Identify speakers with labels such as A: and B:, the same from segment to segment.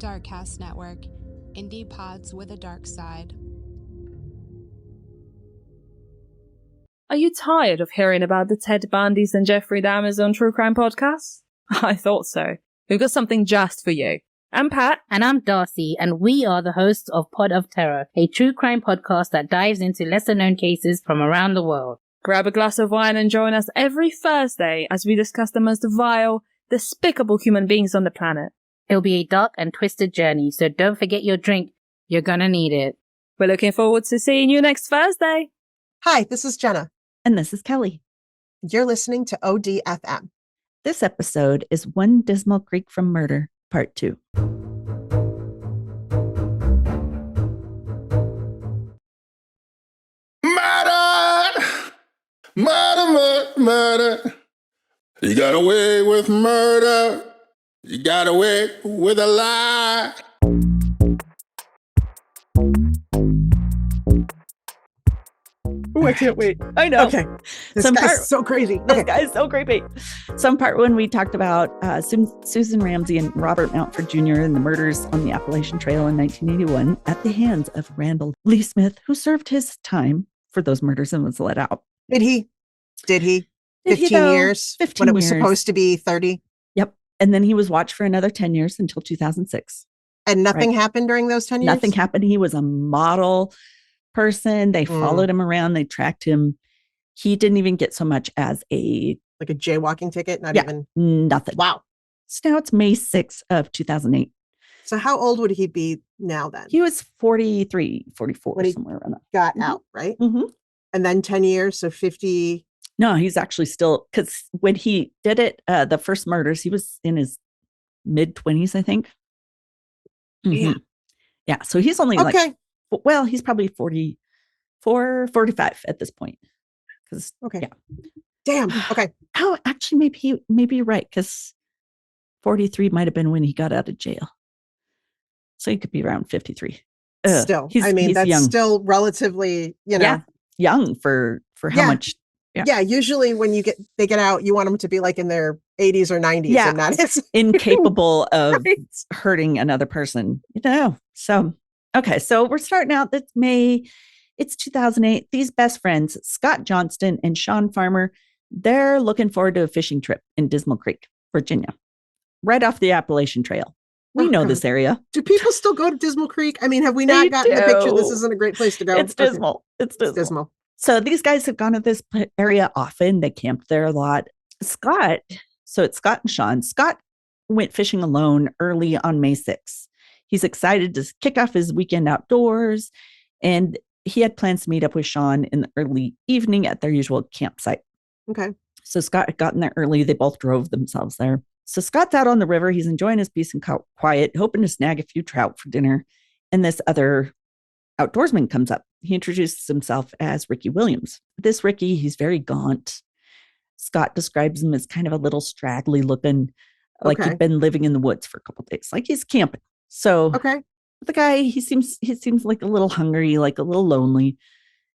A: Darkcast Network, indie pods with a dark side.
B: Are you tired of hearing about the Ted Bundys and Jeffrey Dahmers on true crime podcasts? I thought so. We've got something just for you. I'm Pat.
C: And I'm Darcy, and we are the hosts of Pod of Terror, a true crime podcast that dives into lesser-known cases from around the world.
B: Grab a glass of wine and join us every Thursday as we discuss the most vile, despicable human beings on the planet.
C: It'll be a dark and twisted journey, so don't forget your drink. You're gonna need it.
B: We're looking forward to seeing you next Thursday.
D: Hi, this is Jenna.
E: And this is Kelly.
D: You're listening to ODFM.
E: This episode is One Dismal Creek from Murder, Part 2.
F: Murder! Murder, murder, murder. You got away with murder. You got away with a lie.
E: Oh, I can't wait. I know.
D: Okay. This guy's so crazy.
E: This guy's so creepy. Some part when we talked about Susan Ramsey and Robert Mountford Jr. and the murders on the Appalachian Trail in 1981 at the hands of Randall Lee Smith, who served his time for those murders and was let out.
D: Did he? 15 years?
E: 15
D: when it was
E: years.
D: supposed to be 30?
E: Yep. And then he was watched for another 10 years until 2006.
D: And nothing happened during those 10 years?
E: Nothing happened. He was a model person. They followed him around. They tracked him. He didn't even get so much as a
D: jaywalking ticket? Not even?
E: Nothing.
D: Wow.
E: So now it's May 6th of 2008.
D: So how old would he be now then?
E: He was 43, 44,
D: when he
E: somewhere around that.
D: Got out, right?
E: Mm-hmm.
D: And then 10 years, so 50.
E: No, he's actually still, because when he did it, the first murders, he was in his mid-20s, I think.
D: Mm-hmm.
E: Yeah, so he's only he's probably 44, 45 at this point.
D: Yeah. Damn. Okay.
E: Oh, actually, maybe you're right, because 43 might have been when he got out of jail. So he could be around 53.
D: Still, that's
E: young.
D: Still relatively,
E: young for how much.
D: Yeah. Usually when they get out, you want them to be like in their 80s or 90s.
E: Yeah.
D: And that is
E: incapable of hurting another person, So, okay. So we're starting out. That's May. It's 2008. These best friends, Scott Johnston and Sean Farmer, they're looking forward to a fishing trip in Dismal Creek, Virginia, right off the Appalachian Trail. We know this area.
D: Do people still go to Dismal Creek? I mean, have we not gotten the picture? This isn't a great place to go.
E: It's dismal. It's dismal. So these guys have gone to this area often. They camped there a lot. So it's Scott and Sean. Scott went fishing alone early on May 6th. He's excited to kick off his weekend outdoors. And he had plans to meet up with Sean in the early evening at their usual campsite.
D: Okay.
E: So Scott had gotten there early. They both drove themselves there. So Scott's out on the river. He's enjoying his peace and quiet, hoping to snag a few trout for dinner. And this other outdoorsman comes up. He introduces himself as Ricky Williams. This Ricky, he's very gaunt. Scott describes him as kind of a little straggly looking, like he'd been living in the woods for a couple of days, like he's camping. So the guy, he seems like a little hungry, like a little lonely.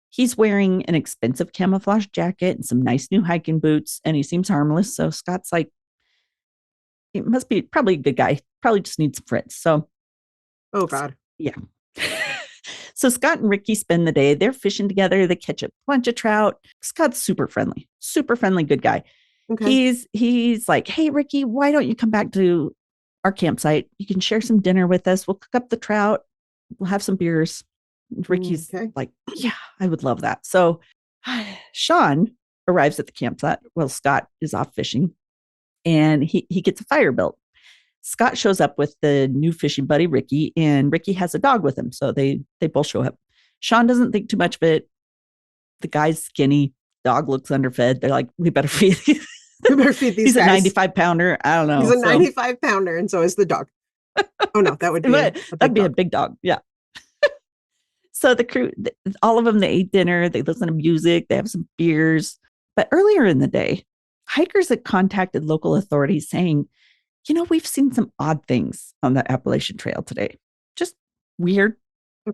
E: He's wearing an expensive camouflage jacket and some nice new hiking boots, and he seems harmless. So Scott's like, he must be probably a good guy. Probably just needs some friends. So,
D: oh God,
E: yeah. So Scott and Ricky spend the day. They're fishing together. They catch a bunch of trout. Scott's super friendly, good guy. Okay. He's like, hey, Ricky, why don't you come back to our campsite? You can share some dinner with us. We'll cook up the trout. We'll have some beers. Ricky's like, yeah, I would love that. So Sean arrives at the campsite while Scott is off fishing, and he gets a fire built. Scott shows up with the new fishing buddy, Ricky, and Ricky has a dog with him. So they both show up. Sean doesn't think too much of it. The guy's skinny. Dog looks underfed. They're like, we better feed these. He's
D: guys.
E: A 95 pounder. I don't know.
D: He's a 95 pounder. And so is the dog. Oh no, that would be
E: a big dog. Yeah. So the crew, all of them, they ate dinner. They listen to music. They have some beers. But earlier in the day, hikers had contacted local authorities saying, we've seen some odd things on the Appalachian Trail today. Just weird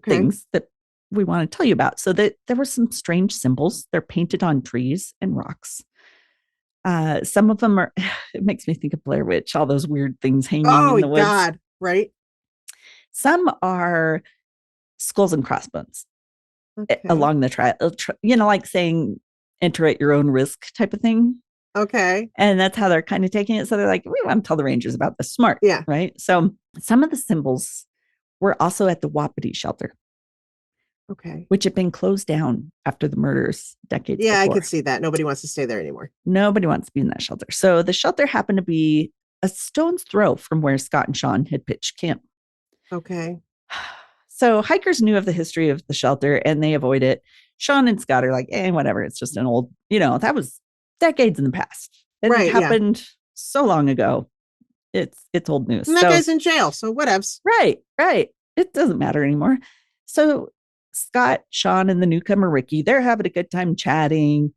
E: things that we want to tell you about. So that there were some strange symbols. They're painted on trees and rocks. Some of them it makes me think of Blair Witch, all those weird things hanging in the woods. Oh,
D: God, right?
E: Some are skulls and crossbones along the trail, like saying enter at your own risk type of thing.
D: Okay.
E: And that's how they're kind of taking it. So they're like, we want to tell the Rangers about this. Smart.
D: Yeah.
E: Right. So some of the symbols were also at the Wapiti shelter.
D: Okay.
E: Which had been closed down after the murders decades
D: before. I could see that. Nobody wants to stay there anymore.
E: Nobody wants to be in that shelter. So the shelter happened to be a stone's throw from where Scott and Sean had pitched camp.
D: Okay.
E: So hikers knew of the history of the shelter and they avoid it. Sean and Scott are like, whatever. It's just an old, that was decades in the past. It happened so long ago. It's old news.
D: And that guy's in jail. So whatevs.
E: Right. It doesn't matter anymore. So Scott, Sean, and the newcomer, Ricky, they're having a good time chatting.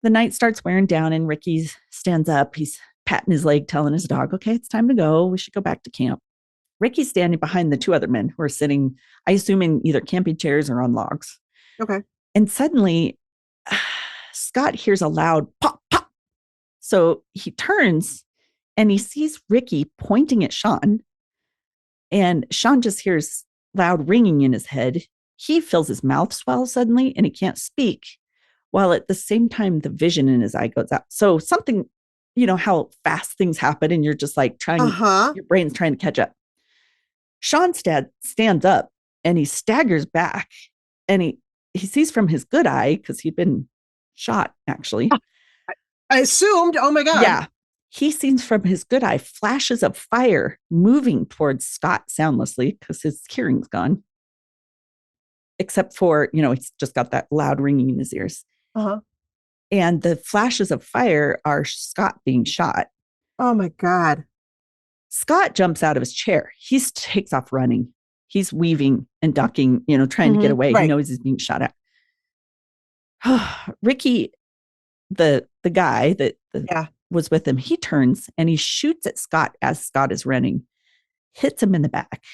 E: The night starts wearing down and Ricky stands up. He's patting his leg, telling his dog, okay, it's time to go. We should go back to camp. Ricky's standing behind the two other men who are sitting, I assume, in either camping chairs or on logs.
D: Okay.
E: And suddenly, Scott hears a loud pop, pop. So he turns and he sees Ricky pointing at Sean. And Sean just hears loud ringing in his head. He feels his mouth swell suddenly and he can't speak, while at the same time, the vision in his eye goes out. So something, how fast things happen and you're just like your brain's trying to catch up. Sean stands up and he staggers back and he sees from his good eye, because he'd been shot, actually.
D: I assumed, oh my God.
E: Yeah. He sees from his good eye flashes of fire moving towards Scott soundlessly because his hearing's gone. Except for, he's just got that loud ringing in his ears.
D: Uh-huh.
E: And the flashes of fire are Scott being shot.
D: Oh my God.
E: Scott jumps out of his chair. He takes off running. He's weaving and ducking, trying to get away. Right. He knows he's being shot at. Ricky, the guy that was with him, he turns and he shoots at Scott as Scott is running, hits him in the back.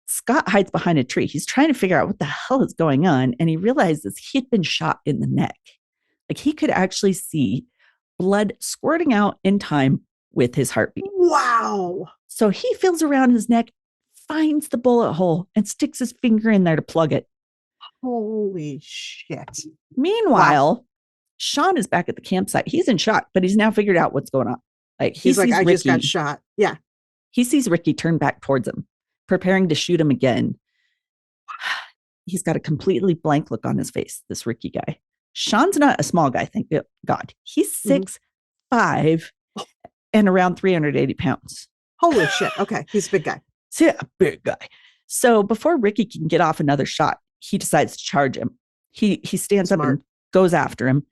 E: Scott hides behind a tree. He's trying to figure out what the hell is going on. And he realizes he'd been shot in the neck. Like he could actually see blood squirting out in time with his heartbeat.
D: Wow.
E: So he feels around his neck, finds the bullet hole and sticks his finger in there to plug it.
D: Holy shit.
E: Meanwhile, Sean is back at the campsite. He's in shock, but he's now figured out what's going on. Like
D: he's like, I just got shot. Yeah.
E: He sees Ricky turn back towards him, preparing to shoot him again. He's got a completely blank look on his face, this Ricky guy. Sean's not a small guy, thank God. He's 6'5" and around 380 pounds.
D: Holy shit. Okay. He's a big guy.
E: Yeah, big guy. So before Ricky can get off another shot, he decides to charge him. He stands up and goes after him.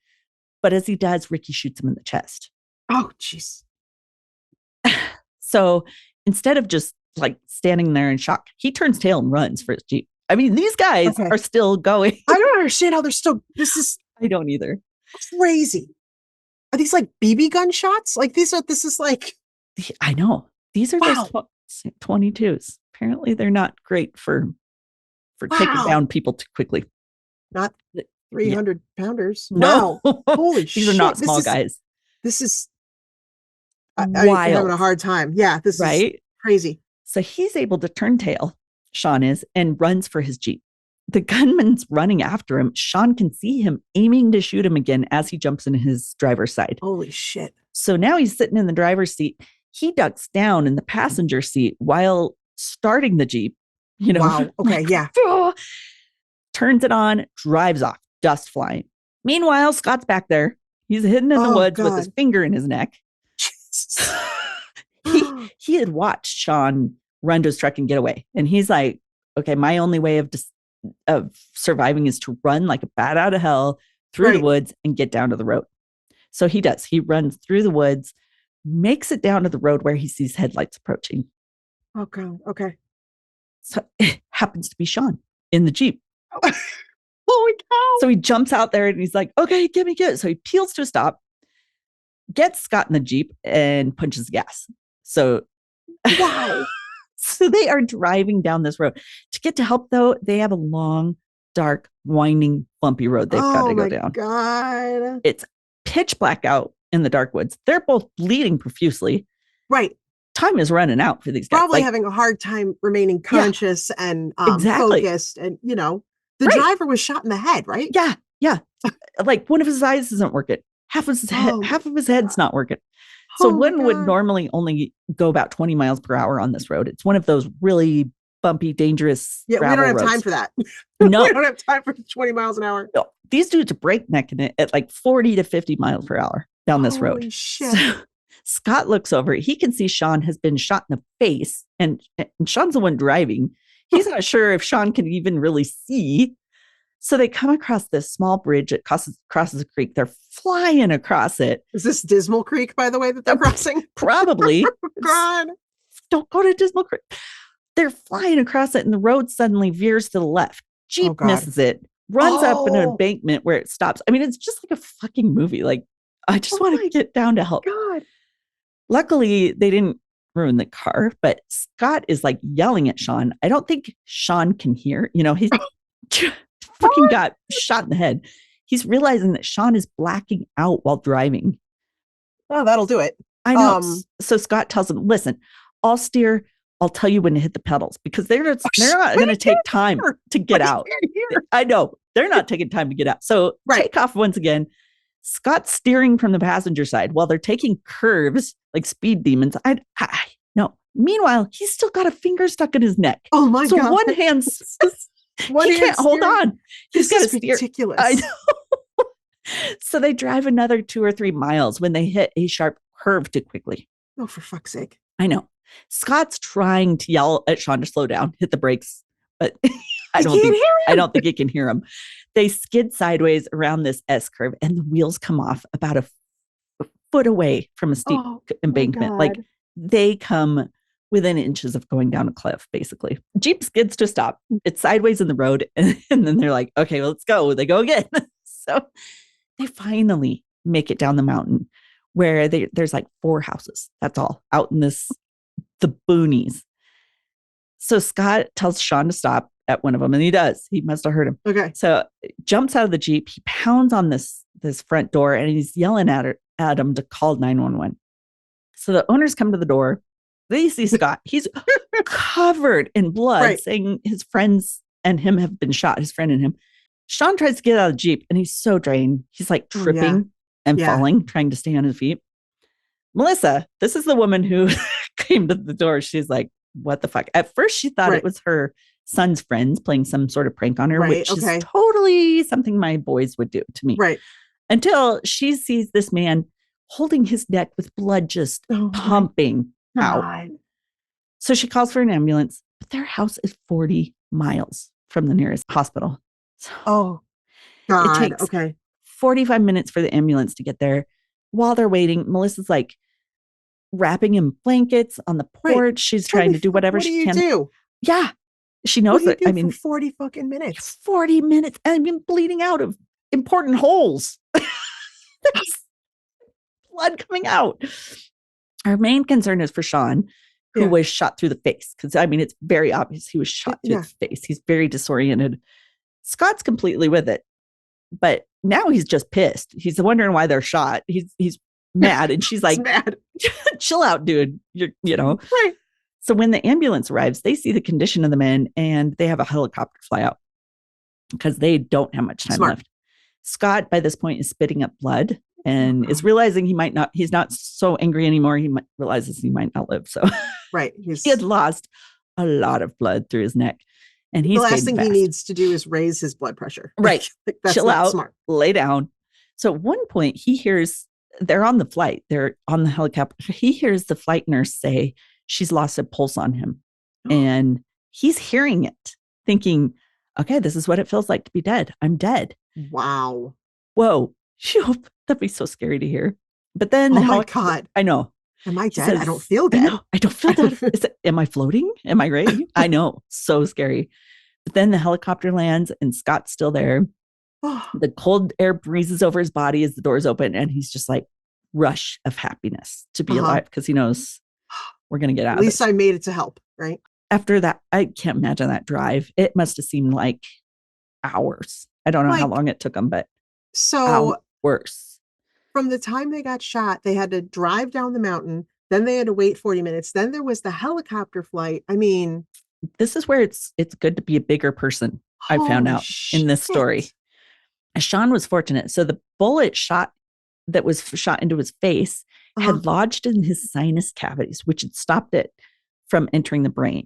E: But as he does, Ricky shoots him in the chest.
D: Oh, jeez.
E: So instead of just like standing there in shock, he turns tail and runs for his Jeep. I mean, these guys are still going.
D: I don't understand how they're still,
E: I don't either.
D: Crazy. Are these like BB gun shots? Like this is like.
E: I know. These are those 22s. Apparently they're not great for taking down people too quickly.
D: Not 300 pounders.
E: No.
D: Wow. Holy shit.
E: These are not small guys.
D: This is
E: wild.
D: I'm having a hard time. Yeah. This is crazy.
E: So he's able to turn tail, Sean is, and runs for his Jeep. The gunman's running after him. Sean can see him aiming to shoot him again as he jumps in his driver's side.
D: Holy shit.
E: So now he's sitting in the driver's seat. He ducks down in the passenger seat while starting the Jeep.
D: Wow. Okay. Yeah.
E: Turns it on, drives off, dust flying. Meanwhile, Scott's back there. He's hidden in the woods with his finger in his neck. He had watched Sean run to his truck and get away. And he's like, okay, my only way of surviving is to run like a bat out of hell through the woods and get down to the road. So he does. He runs through the woods, makes it down to the road where he sees headlights approaching.
D: Oh, God. Okay.
E: So it happens to be Sean in the Jeep.
D: Holy cow.
E: So he jumps out there and he's like, okay, get it. So he peels to a stop, gets Scott in the Jeep and punches gas. So,
D: wow.
E: So they are driving down this road. To get to help, though, they have a long, dark, winding, bumpy road they've got to go down.
D: God.
E: It's pitch black out in the dark woods. They're both bleeding profusely.
D: Right.
E: time is running out for these guys.
D: Probably having a hard time remaining conscious and focused. And, the driver was shot in the head, right?
E: Yeah. Yeah. Like one of his eyes isn't working. Half of his head's not working. So one would normally only go about 20 miles per hour on this road. It's one of those really bumpy, dangerous gravel
D: we don't have
E: roads.
D: time for that.
E: No.
D: We don't have time for 20 miles an hour.
E: No. These dudes are breaknecking it at like 40 to 50 miles per hour down this road.
D: Holy shit.
E: So Scott looks over. He can see Sean has been shot in the face, and Sean's the one driving. He's not sure if Sean can even really see. So they come across this small bridge that crosses a creek. They're flying across it.
D: Is this Dismal Creek, by the way, that they're crossing?
E: Probably.
D: God.
E: Don't go to Dismal Creek. They're flying across it, and the road suddenly veers to the left. Jeep misses it, runs up an embankment where it stops. I mean, it's just like a fucking movie. Like, I just want to get down to help.
D: God.
E: Luckily, they didn't ruin the car, but Scott is like yelling at Sean. I don't think Sean can hear. He's fucking got shot in the head. He's realizing that Sean is blacking out while driving.
D: Oh, that'll do it.
E: I know. So Scott tells him, listen, I'll steer. I'll tell you when to hit the pedals, because they're not going to take time to get out. I know. They're not taking time to get out. So take off once again. Scott's steering from the passenger side while they're taking curves like speed demons. No. Meanwhile, he's still got a finger stuck in his neck.
D: Oh my God.
E: So one hand's he can't hold on. He's got to steer.
D: Ridiculous.
E: I know. So they drive another 2 or 3 miles when they hit a sharp curve too quickly.
D: Oh, for fuck's sake.
E: I know. Scott's trying to yell at Sean to slow down, hit the brakes, but I don't think he can hear him. They skid sideways around this S curve, and the wheels come off about a foot away from a steep embankment. Like, they come within inches of going down a cliff, basically. Jeep skids to stop. It's sideways in the road. And then they're like, okay, well, let's go. They go again. So they finally make it down the mountain, where there's like 4 houses. That's all out in the boonies. So Scott tells Sean to stop at one of them, and he does. He must have heard him.
D: Okay.
E: So jumps out of the Jeep. He pounds on this front door, and he's yelling at him to call 911. So the owners come to the door. They see Scott. He's covered in blood, saying his friends and him have been shot, his friend and him. Sean tries to get out of the Jeep, and he's so drained. He's like tripping and falling, trying to stay on his feet. Melissa, this is the woman who came to the door. She's like, what the fuck? At first, she thought it was her son's friends playing some sort of prank on her, which is totally something my boys would do to me.
D: Right.
E: Until she sees this man holding his neck with blood just pumping out. So she calls for an ambulance, but their house is 40 miles from the nearest hospital. So
D: God.
E: It takes 45 minutes for the ambulance to get there. While they're waiting, Melissa's like wrapping in blankets on the porch. She's trying to do whatever she can.
D: Do?
E: Yeah. She knows that. I mean,
D: 40 fucking minutes.
E: 40 minutes. And I've been bleeding out of important holes. There's blood coming out. Our main concern is for Sean, who was shot through the face. Because, I mean, it's very obvious he was shot through the face. He's very disoriented. Scott's completely with it. But now he's just pissed. He's wondering why they're shot. He's mad. And she's like, chill out, dude. Right. So when the ambulance arrives, they see the condition of the men, and they have a helicopter fly out because they don't have much time left. Scott, by this point, is spitting up blood and is realizing he's not so angry anymore. Realizes he might not live. So he had lost a lot of blood through his neck. And he's
D: the last thing he needs to do is raise his blood pressure.
E: Right.
D: Like, that's
E: chill out,
D: smart.
E: Lay down. So at one point he hears, they're on the flight. They're on the helicopter. He hears the flight nurse say she's lost a pulse on him. And he's hearing it, thinking, okay, this is what it feels like to be dead. I'm dead.
D: Wow.
E: Whoa. That'd be so scary to hear. But then
D: my God.
E: I know.
D: Am I dead? I don't feel dead.
E: I don't feel dead. Am I floating? Am I right? I know. So scary. But then the helicopter lands and Scott's still there. The cold air breezes over his body as the doors open. And he's just like, rush of happiness to be alive, because he knows we're going to get out.
D: At least I made it to help, right?
E: After that, I can't imagine that drive. It must have seemed like hours. I don't know how long it took them, but hours.
D: From the time they got shot, they had to drive down the mountain, Then they had to wait 40 minutes. Then there was the helicopter flight. I mean,
E: this is where it's good to be a bigger person. I found out in this story. Sean was fortunate. So the bullet that was shot into his face had lodged in his sinus cavities, which had stopped it from entering the brain.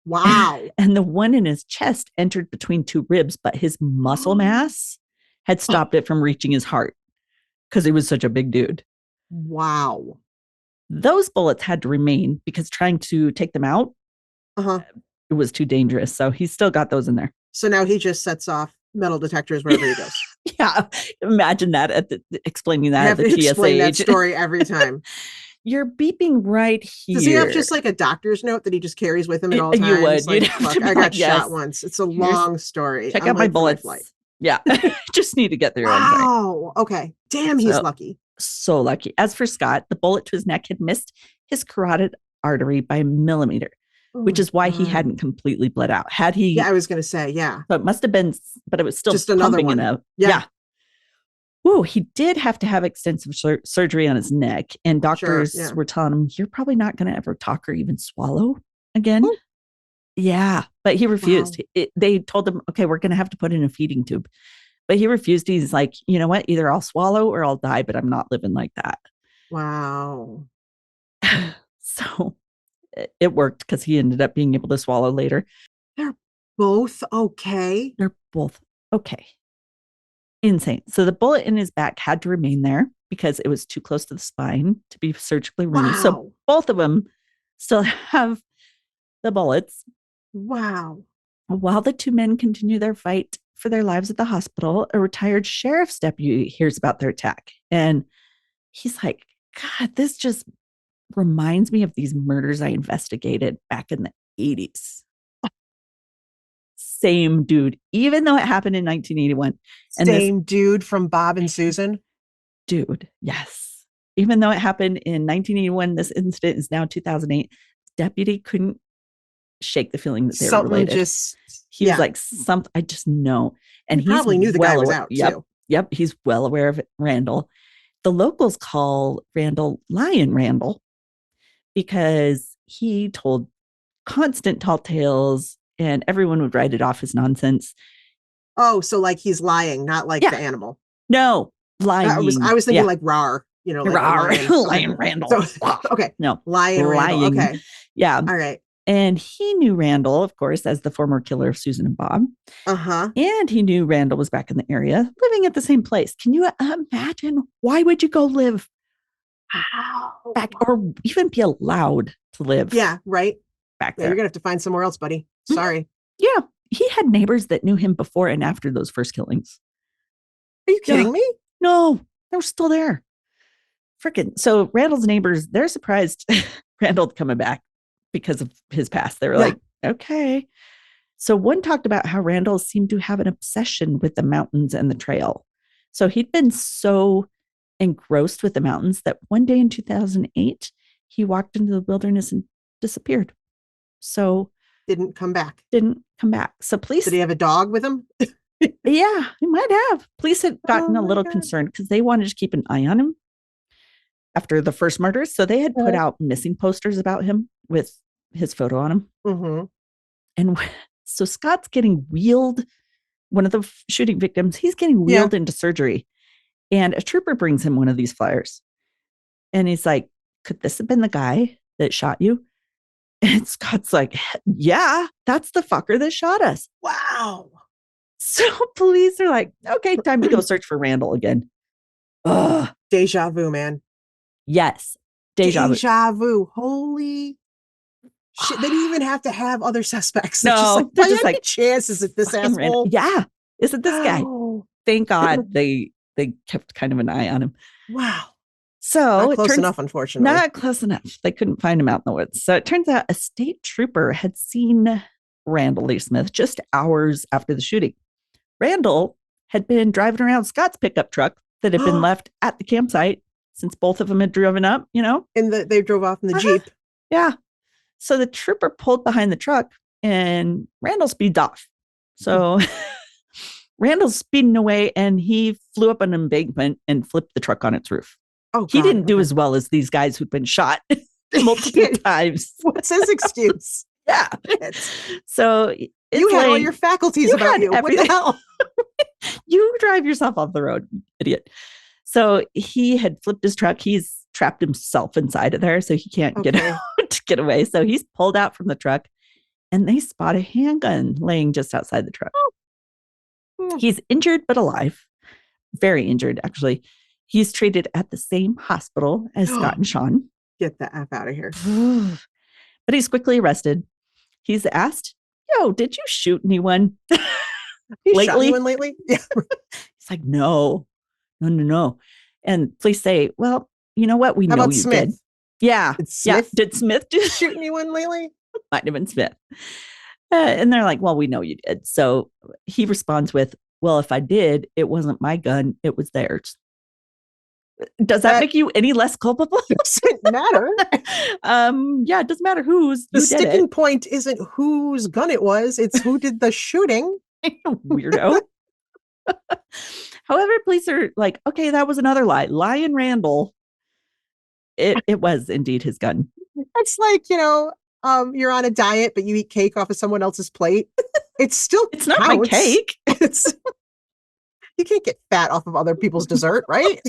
D: Wow.
E: And the one in his chest entered between two ribs, but his muscle mass had stopped it from reaching his heart because he was such a big dude.
D: Wow.
E: Those bullets had to remain because trying to take them out, it was too dangerous. So he's still got those in there.
D: So now he just sets off metal detectors wherever he goes.
E: Yeah. Imagine that explaining that at the TSA.
D: Explain that story every time.
E: You're beeping right here.
D: Does he have just like a doctor's note that he just carries with him at all times?
E: You would.
D: Like, I got
E: yes.
D: shot once. It's a long story.
E: Check out my bullets. Yeah. Just need to get through.
D: Wow. Okay. Damn, he's lucky.
E: So lucky. As for Scott, the bullet to his neck had missed his carotid artery by a millimeter, which is why he hadn't completely bled out. Had he?
D: Yeah, I was going to say, yeah.
E: So it must have been, but it was still
D: just another one.
E: Yeah. Whoa, he did have to have extensive surgery on his neck, and doctors were telling him, you're probably not going to ever talk or even swallow again. Ooh. Yeah, but he refused. Wow. They told him, okay, we're going to have to put in a feeding tube. But he refused. He's like, you know what? Either I'll swallow or I'll die, but I'm not living like that.
D: Wow.
E: So it worked because he ended up being able to swallow later.
D: They're both okay.
E: They're both okay. Insane. So the bullet in his back had to remain there because it was too close to the spine to be surgically removed.
D: Wow.
E: So both of them still have the bullets.
D: Wow.
E: While the two men continue their fight for their lives at the hospital, a retired sheriff's deputy hears about their attack. And he's like, God, this just reminds me of these murders I investigated back in the 80s. Same dude, even though it happened in 1981. And
D: same dude from Bob and Susan?
E: Dude, yes. Even though it happened in 1981, this incident is now 2008. Deputy couldn't shake the feeling that they were related. He was like, I just know. And he
D: probably knew the guy was out too.
E: Yep. He's well aware of Randall. The locals call Randall Lion Randall because he told constant tall tales and everyone would write it off as nonsense.
D: Oh, so like he's lying, not like the animal.
E: No, lying.
D: I was thinking like rawr, like
E: rawr, Lion Randall.
D: So, okay.
E: No.
D: Lion Randall. Okay.
E: Yeah.
D: All right.
E: And he knew Randall, of course, as the former killer of Susan and Bob. And he knew Randall was back in the area, living at the same place. Can you imagine? Why would you go live back or even be allowed to live?
D: Yeah, right.
E: Back there.
D: You're going to have to find somewhere else, buddy. Sorry.
E: Yeah. He had neighbors that knew him before and after those first killings.
D: Are you kidding me?
E: No, they were still there. Freaking. So Randall's neighbors, they're surprised Randall coming back because of his past. They were like, okay. So one talked about how Randall seemed to have an obsession with the mountains and the trail. So he'd been so engrossed with the mountains that one day in 2008, he walked into the wilderness and disappeared. So
D: didn't come back.
E: So police.
D: Did he have a dog with him?
E: Yeah, he might have. Police had gotten a little concerned because they wanted to keep an eye on him after the first murders. So they had put out missing posters about him with his photo on him.
D: Mm-hmm.
E: And so Scott's getting wheeled, one of the shooting victims, he's getting wheeled into surgery. And a trooper brings him one of these flyers. And he's like, could this have been the guy that shot you? And Scott's like, yeah, that's the fucker that shot us.
D: Wow.
E: So police are like, okay, time to go search for Randall again. Ugh.
D: Deja vu, man.
E: Yes. Deja
D: vu. Holy shit. They didn't even have to have other suspects.
E: No,
D: they're just like chances at this asshole.
E: Randall. Yeah. Is it this guy? Thank God they kept kind of an eye on him.
D: Wow.
E: So
D: not close enough, unfortunately.
E: Not close enough. They couldn't find him out in the woods. So it turns out a state trooper had seen Randall Lee Smith just hours after the shooting. Randall had been driving around Scott's pickup truck that had been left at the campsite since both of them had driven up,
D: And they drove off in the Jeep.
E: Yeah. So the trooper pulled behind the truck and Randall speeds off. So Randall's speeding away and he flew up an embankment and flipped the truck on its roof.
D: Oh,
E: he
D: God,
E: didn't do as well as these guys who'd been shot multiple times.
D: What's his excuse?
E: Yeah. So
D: you had all your faculties about you. What the hell?
E: You drive yourself off the road, idiot. So he had flipped his truck. He's trapped himself inside of there, so he can't get out to get away. So he's pulled out from the truck, and they spot a handgun laying just outside the truck. He's injured but alive. Very injured, actually. He's treated at the same hospital as Scott and Sean.
D: Get the F out of here.
E: But he's quickly arrested. He's asked, yo, did you shoot anyone
D: lately? Shot anyone lately? Yeah.
E: He's like, no. And police say, well, you know what? We know you
D: Smith?
E: did. Yeah. Did Smith
D: shoot anyone lately?
E: Might have been Smith. And they're like, well, we know you did. So he responds with, well, if I did, it wasn't my gun. It was theirs. Does that make you any less culpable?
D: Doesn't matter.
E: Yeah, it doesn't matter whose.
D: The sticking point isn't whose gun it was. It's who did the shooting.
E: Weirdo. However, police are like, okay, that was another lie. Lion Randall. It was indeed his gun.
D: It's like, you're on a diet, but you eat cake off of someone else's plate. It's
E: not my cake.
D: You can't get fat off of other people's dessert, right?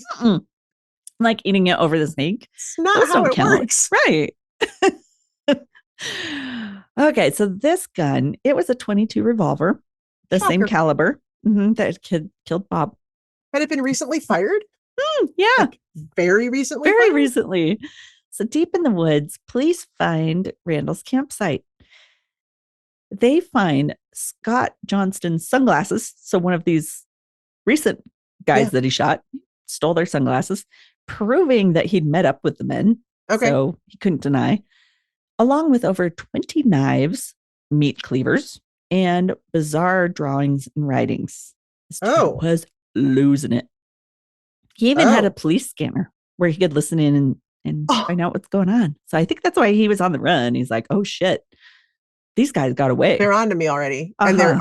E: Like eating it over the sink.
D: It's not how it works.
E: Right. Okay, so this gun, it was a .22 revolver, the same caliber that kid killed Bob.
D: Had it been recently fired?
E: Yeah.
D: Like very recently?
E: Very recently. So deep in the woods, police find Randall's campsite. They find Scott Johnston's sunglasses. So one of these recent guys that he shot stole their sunglasses, proving that he'd met up with the men.
D: Okay.
E: So he couldn't deny. Along with over 20 knives, meat cleavers, and bizarre drawings and writings. This dude was losing it. He even had a police scanner where he could listen in and find out what's going on. So I think that's why he was on the run. He's like, oh shit, these guys got away.
D: They're on to me already. And they're,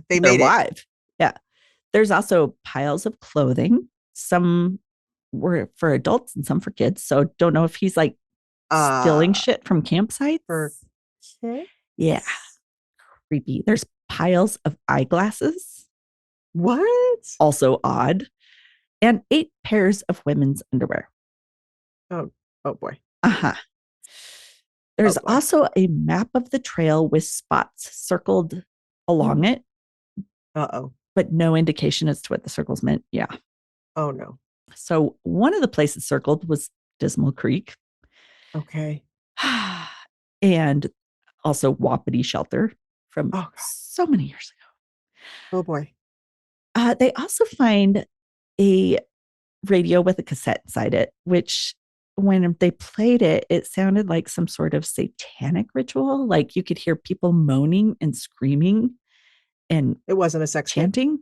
D: they made it.
E: Alive. Yeah. There's also piles of clothing. Some were for adults and some for kids. So don't know if he's like stealing shit from campsites. Yeah. Creepy. There's piles of eyeglasses.
D: What?
E: Also odd. And 8 pairs of women's underwear.
D: Oh boy.
E: There's also a map of the trail with spots circled along it. But no indication as to what the circles meant. Yeah.
D: Oh no.
E: So one of the places circled was Dismal Creek.
D: Okay.
E: And also Wapiti Shelter from so many years ago.
D: Oh boy.
E: They also find a radio with a cassette inside it, which when they played it, it sounded like some sort of satanic ritual. Like you could hear people moaning and screaming. And
D: it wasn't a sex
E: chanting.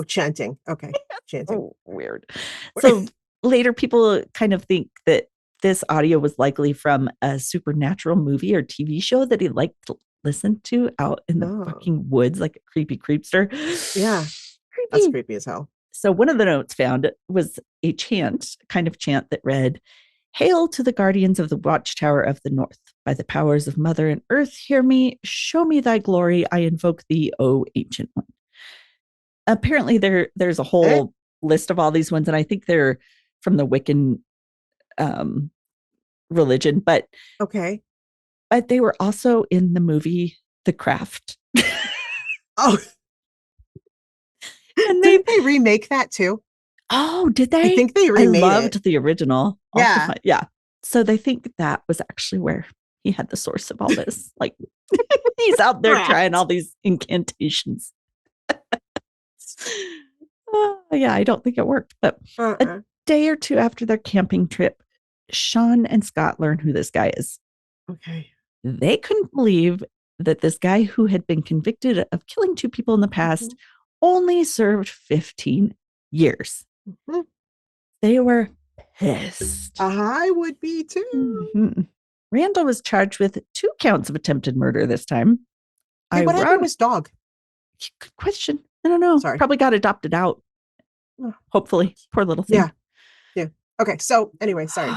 D: Chanting. Okay. Chanting.
E: Oh, weird. So later people kind of think that this audio was likely from a supernatural movie or TV show that he liked to listen to out in the fucking woods, like a creepy creepster.
D: Yeah. Creepy. That's creepy as hell.
E: So one of the notes found was a chant, kind of chant that read, "Hail to the guardians of the watchtower of the north. By the powers of mother and earth, hear me, show me thy glory. I invoke thee, O ancient one." Apparently there's a whole list of all these ones. And I think they're from the Wiccan religion, but they were also in the movie The Craft.
D: And did they remake that too?
E: Oh, did they?
D: I think they remade it.
E: I loved the original.
D: Yeah.
E: Yeah. So they think that was actually where he had the source of all this. Like he's out there trying all these incantations. Yeah, I don't think it worked. But a day or two after their camping trip, Sean and Scott learn who this guy is.
D: Okay.
E: They couldn't believe that this guy who had been convicted of killing 2 people in the past only served 15 years. They were pissed.
D: I would be too.
E: Randall was charged with 2 counts of attempted murder this time.
D: Hey, what happened to his dog?
E: Good question. I don't know.
D: Sorry.
E: Probably got adopted out. Hopefully. Poor little thing.
D: Yeah. Okay. So anyway, sorry.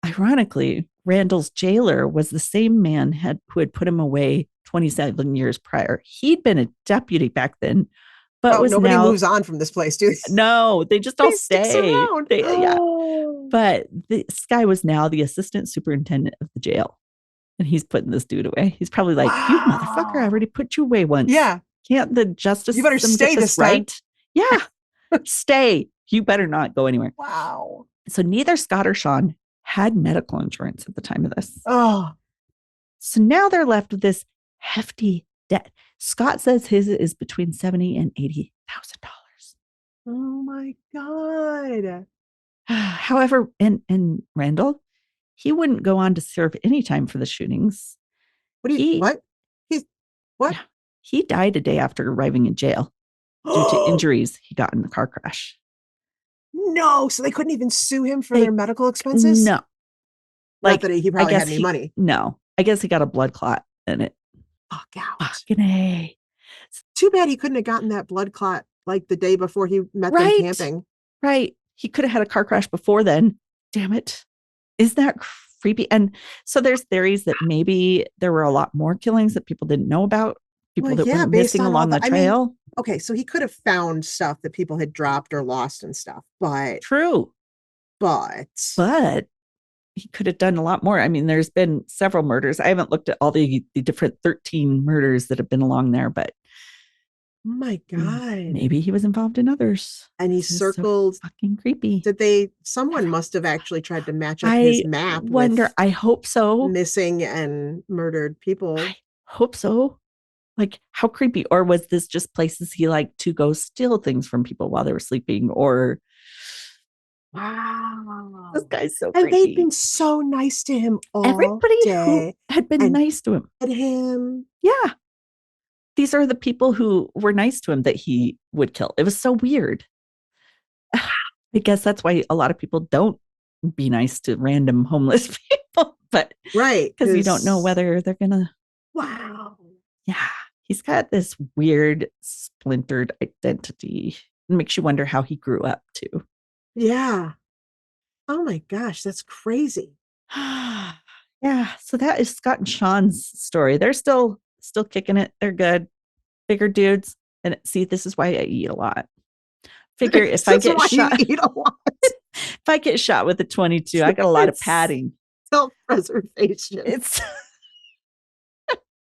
E: Ironically, Randall's jailer was the same man who had put him away 27 years prior. He'd been a deputy back then, but
D: nobody moves on from this place, dude.
E: No, they just all stay.
D: Yeah.
E: But this guy was now the assistant superintendent of the jail. And he's putting this dude away. He's probably like, you motherfucker, I already put you away once.
D: Yeah.
E: Can't the justice
D: You better
E: system
D: stay
E: get this right? Yeah. Stay. You better not go anywhere.
D: Wow.
E: So neither Scott or Sean had medical insurance at the time of this.
D: Oh.
E: So now they're left with this hefty debt. Scott says his is between $70,000 and $80,000.
D: Oh my God.
E: However, and Randall, he wouldn't go on to serve any time for the shootings.
D: What? What?
E: Yeah, he died a day after arriving in jail due to injuries he got in the car crash.
D: No, so they couldn't even sue him for their medical expenses?
E: No.
D: Not that he probably had any money.
E: No. I guess he got a blood clot in it.
D: Fuck out.
E: Fucking A.
D: Too bad he couldn't have gotten that blood clot like the day before he met them camping.
E: Right. He could have had a car crash before then. Damn it. Isn't that creepy? And so there's theories that maybe there were a lot more killings that people didn't know about. People that were missing along the trail.
D: I mean, okay, so he could have found stuff that people had dropped or lost and stuff. But
E: true. But he could have done a lot more. I mean, there's been several murders. I haven't looked at all the different 13 murders that have been along there, but
D: oh my God.
E: Maybe he was involved in others.
D: And he circled.
E: So fucking creepy.
D: Someone must have actually tried to match up his map.
E: I hope so.
D: Missing and murdered people.
E: I hope so. Like, how creepy. Or was this just places he liked to go steal things from people while they were sleeping? Or
D: wow,
E: this guy's so creepy.
D: And they'd been so nice to him all
E: Everybody
D: day.
E: Who had been nice to him.
D: And him.
E: Yeah. These are the people who were nice to him that he would kill. It was so weird. I guess that's why a lot of people don't be nice to random homeless people. But
D: right.
E: Because you don't know whether they're going to.
D: Wow.
E: Yeah. He's got this weird splintered identity. It makes you wonder how he grew up too.
D: Yeah. Oh my gosh, that's crazy.
E: Yeah. So that is Scott and Sean's story. They're still kicking it. They're good. Bigger dudes. And see, this is why I eat a lot. Figure if I get shot,
D: eat a lot.
E: If I get shot with a 22, I got a lot of padding.
D: Self-preservation.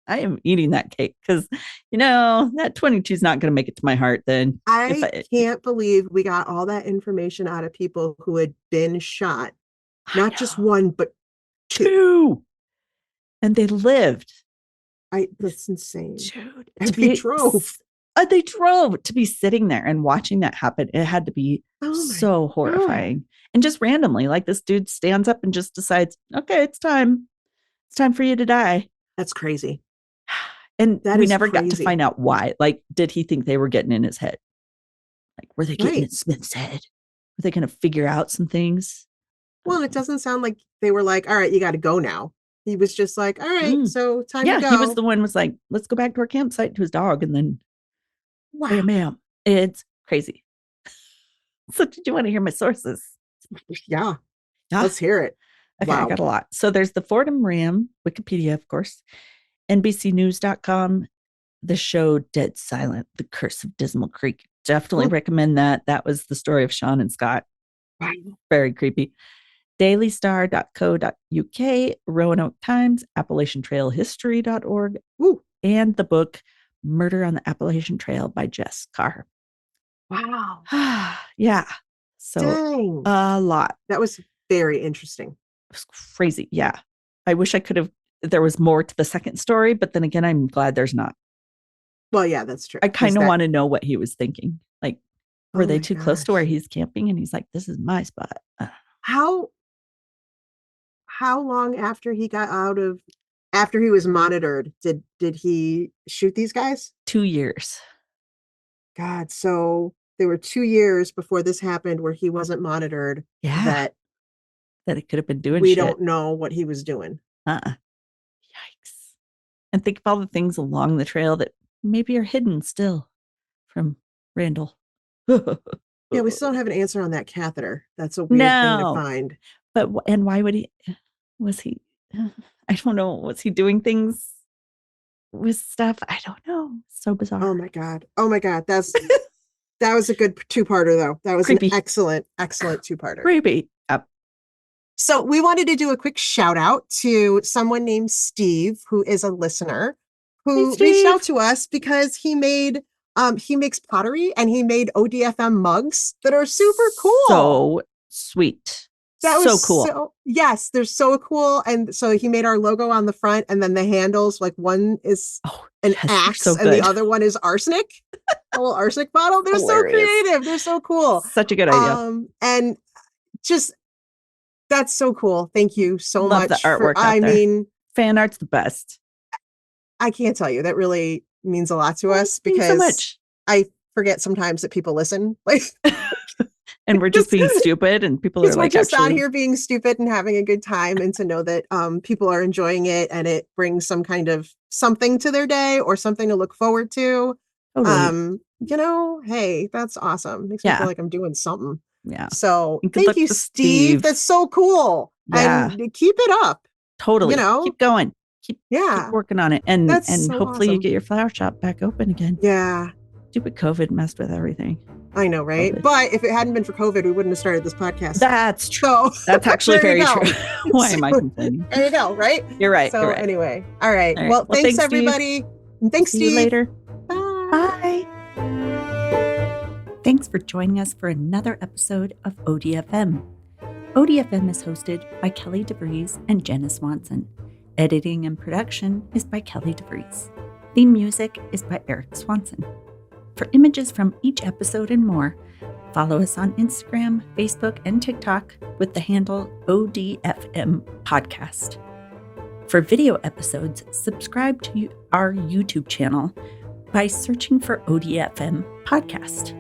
E: I am eating that cake because, that 22 is not going to make it to my heart then.
D: I can't believe we got all that information out of people who had been shot. Not just one, but two.
E: And they lived.
D: That's insane.
E: Dude.
D: And they drove.
E: They drove to be sitting there and watching that happen. It had to be so horrifying. God. And just randomly, like this dude stands up and just decides, okay, it's time. It's time for you to die.
D: That's crazy.
E: And we never got to find out why. Like, did he think they were getting in his head? Like, were they getting in Smith's head? Were they going to figure out some things?
D: Well, it doesn't sound like they were like, all right, you got to go now. He was just like, all right, so time to go. Yeah,
E: he was the one who was like, let's go back to our campsite to his dog. And then, wow, ma'am, it's crazy. So did you want to hear my sources?
D: Yeah. Let's hear it.
E: Okay, I got a lot. So there's the Fordham Ram, Wikipedia, of course, NBCnews.com, the show Dead Silent, The Curse of Dismal Creek. Definitely recommend that. That was the story of Sean and Scott.
D: Wow.
E: Very creepy. dailystar.co.uk, Roanoke Times, AppalachianTrailHistory.org, and the book Murder on the Appalachian Trail by Jess Carr.
D: Wow.
E: Yeah. So
D: dang.
E: A lot.
D: That was very interesting.
E: It was crazy. Yeah. I wish there was more to the second story, but then again, I'm glad there's not.
D: Well, yeah, that's true.
E: I kind of want to know what he was thinking. Like, were they too close to where he's camping? And he's like, this is my spot.
D: How long after he was monitored, did he shoot these guys?
E: 2 years.
D: God, so there were 2 years before this happened where he wasn't monitored.
E: Yeah. That it could have been doing
D: we
E: shit.
D: Don't know what he was doing.
E: Yikes. And think of all the things along the trail that maybe are hidden still from Randall.
D: Yeah, Yeah, we still don't have an answer on that catheter. That's a weird thing to find.
E: But and why would he? Was he? I don't know. Was he doing things with stuff? I don't know. So bizarre.
D: Oh my god. That was a good two-parter though. That was
E: Creepy.
D: An excellent two-parter.
E: Creepy. Yep.
D: So we wanted to do a quick shout out to someone named Steve, who is a listener, who reached out to us because he makes pottery and he made ODFM mugs that are super cool.
E: So sweet. That was so cool.
D: Yes, they're so cool. And so he made our logo on the front, and then the handles, like one is an axe and the other one is arsenic, a little arsenic bottle. They're so creative. They're so cool.
E: Such a good idea.
D: And just, that's so cool. Thank you so
E: Love
D: much.
E: The artwork mean, fan art's the best.
D: I can't tell you. That really means a lot to us because so much. I forget sometimes that people listen. Like,
E: and we're just being stupid, and people are like,
D: we're just out here being stupid and having a good time, and to know that people are enjoying it and it brings some kind of something to their day or something to look forward to. Totally. Hey, that's awesome. Makes me feel like I'm doing something.
E: Yeah.
D: So thank you, Steve. That's so cool. Yeah. And keep it up.
E: Totally. Keep going. Keep working on it. And
D: so
E: hopefully
D: awesome.
E: You get your flower shop back open again.
D: Yeah.
E: Stupid COVID messed with everything.
D: I know, right? COVID. But if it hadn't been for COVID, we wouldn't have started this podcast.
E: That's true. That's actually very true. Why am I complaining?
D: There you go, right?
E: You're right.
D: So
E: you're right.
D: Anyway. All right. Well, thanks everybody. And thanks, Steve.
E: See you later.
D: Bye.
E: Thanks for joining us for another episode of ODFM. ODFM is hosted by Kelly DeVries and Jenna Swanson. Editing and production is by Kelly DeVries. Theme music is by Eric Swanson. For images from each episode and more, follow us on Instagram, Facebook, and TikTok with the handle ODFM Podcast. For video episodes, subscribe to our YouTube channel by searching for ODFM Podcast.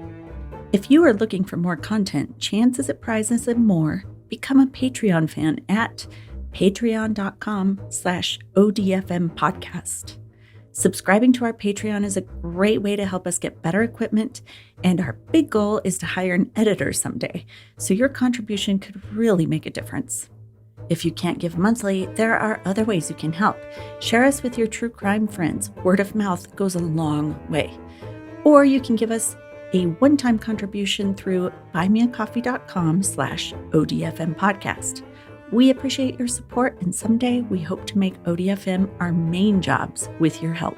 E: If you are looking for more content, chances at prizes and more, become a Patreon fan at patreon.com/ODFM Podcast. Subscribing to our Patreon is a great way to help us get better equipment, and our big goal is to hire an editor someday, so your contribution could really make a difference. If you can't give monthly, there are other ways you can help. Share us with your true crime friends. Word of mouth goes a long way. Or you can give us a one-time contribution through buymeacoffee.com/ODFM Podcast. We appreciate your support, and someday we hope to make ODFM our main jobs with your help.